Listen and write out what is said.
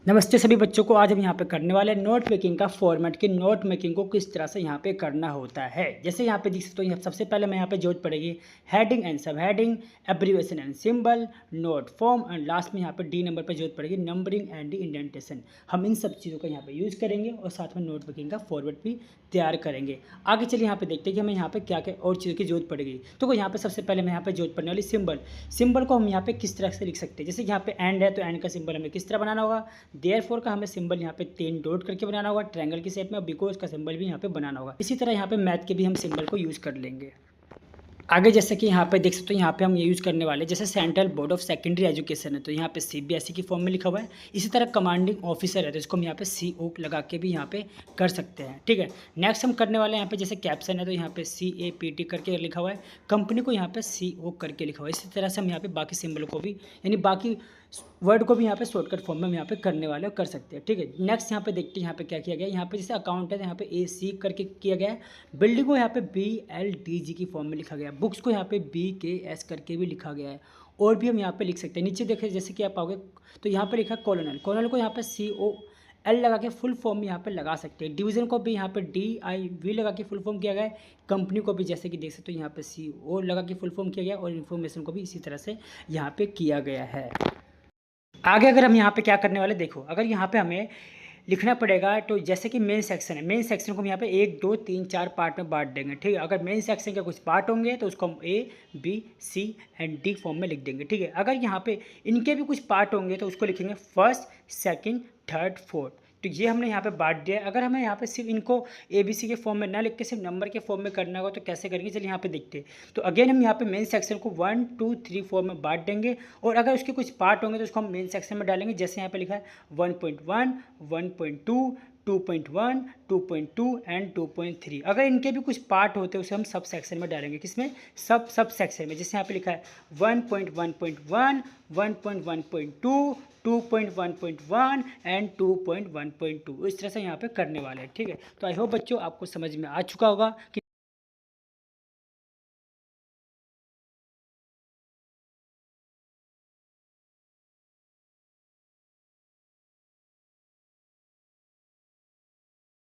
नमस्ते सभी बच्चों को। आज हम यहाँ पे करने वाले हैं नोट मेकिंग का फॉर्मेट कि नोट मेकिंग को किस तरह से यहाँ पे करना होता है। जैसे यहाँ पे देख सकते हो, सबसे पहले मैं यहाँ पे जरूरत पड़ेगी हेडिंग एंड सब heading, abbreviation and symbol, note form and last में यहाँ पे डी नंबर पर जरूरत पड़ेगी नंबरिंग एंड इंडेंटेशन। हम इन सब चीज़ों का यहाँ पे यूज़ करेंगे और साथ में नोट मेकिंग का फॉर्मेट भी तैयार करेंगे। आगे चलिए यहाँ पे देखते हैं कि हमें यहाँ पे क्या क्या और चीज़ों की जरूरत पड़ेगी। तो यहाँ पे सबसे पहले मैं यहाँ पे जरूरत पड़ने वाली सिंबल को हम यहाँ पे किस तरह से लिख सकते हैं। जैसे यहाँ पे एंड है तो एंड का सिंबल हमें किस तरह बनाना होगा। देयरफॉर का हमें सिंबल यहाँ पे 3 डॉट करके बनाना होगा ट्रायंगल की शेप में, बिकॉज का सिंबल भी यहाँ पे बनाना होगा। इसी तरह यहाँ पे मैथ के भी हम सिंबल को यूज़ कर लेंगे। आगे जैसे कि यहाँ पे देख सकते हो, यहाँ पे हम ये यूज़ करने वाले जैसे central board of secondary education है तो यहाँ पे CBSE की फॉर्म में लिखा हुआ है। इसी तरह कमांडिंग ऑफिसर है तो इसको हम यहाँ पे CO लगा के भी यहाँ पे कर सकते हैं। ठीक है, नेक्स्ट हम करने वाले हैं यहाँ पे जैसे कैप्शन है तो यहाँ पे CAPT करके लिखा हुआ है, कंपनी को यहाँ पे CO करके लिखा हुआ है। इसी तरह से हम यहाँ पे बाकी सिंबल को भी यानी बाकी वर्ड को भी यहाँ पे शॉर्टकट फॉर्म में हम यहाँ पे करने वाले कर सकते हैं। ठीक है, नेक्स्ट यहाँ पे देखते हैं यहाँ पे क्या किया गया। यहाँ पे जैसे अकाउंट है तो यहाँ पे AC करके किया गया है, बिल्डिंग को यहाँ पे BLDG की फॉर्म में लिखा गया है, बुक्स को यहाँ पे BKS करके भी लिखा गया है। और भी हम यहाँ पे लिख सकते हैं। नीचे देखें जैसे कि आप पाओगे तो यहाँ पे लिखा है कॉलोनल को यहाँ पे COL लगा के फुल फॉर्म यहाँ पे लगा सकते हैं। डिवीज़न को भी यहाँ पे DIV लगा के फुल फॉर्म किया गया है। कंपनी को भी जैसे कि देख सकते हो यहाँ पे CO लगा के फुल फॉर्म किया गया है और इन्फॉर्मेशन को भी इसी तरह से यहाँ पे किया गया है। आगे अगर हम यहाँ पे क्या करने वाले देखो, अगर यहाँ पे हमें लिखना पड़ेगा तो जैसे कि मेन सेक्शन है, मेन सेक्शन को हम यहाँ पे 1 2 3 4 पार्ट में बांट देंगे। ठीक है, अगर मेन सेक्शन के कुछ पार्ट होंगे तो उसको हम A B C and D form में लिख देंगे। ठीक है, अगर यहाँ पे इनके भी कुछ पार्ट होंगे तो उसको लिखेंगे फर्स्ट सेकंड थर्ड फोर्थ। तो ये हमने यहाँ पे बांट दिया है। अगर हमें यहाँ पे सिर्फ इनको ABC के फॉर्म में ना लिख के सिर्फ नंबर के फॉर्म में करना होगा तो कैसे करेंगे, चलिए यहाँ पे देखते हैं। तो अगेन हम यहाँ पे मेन सेक्शन को 1 2 3 4 में बांट देंगे और अगर उसके कुछ पार्ट होंगे तो उसको हम मेन सेक्शन में डालेंगे। जैसे यहाँ पे लिखा है 1.1 1.2 2.1 2.2 एंड 2.3। अगर इनके भी कुछ पार्ट होते हैं उसे हम सब सेक्शन में डालेंगे। किसमें? सब सेक्शन में। जैसे यहाँ पे लिखा है 1.1.1 1.1.2 2.1.1 एंड 2.1.2। इस तरह से यहाँ पे करने वाले हैं। ठीक है, तो आई होप बच्चों आपको समझ में आ चुका होगा कि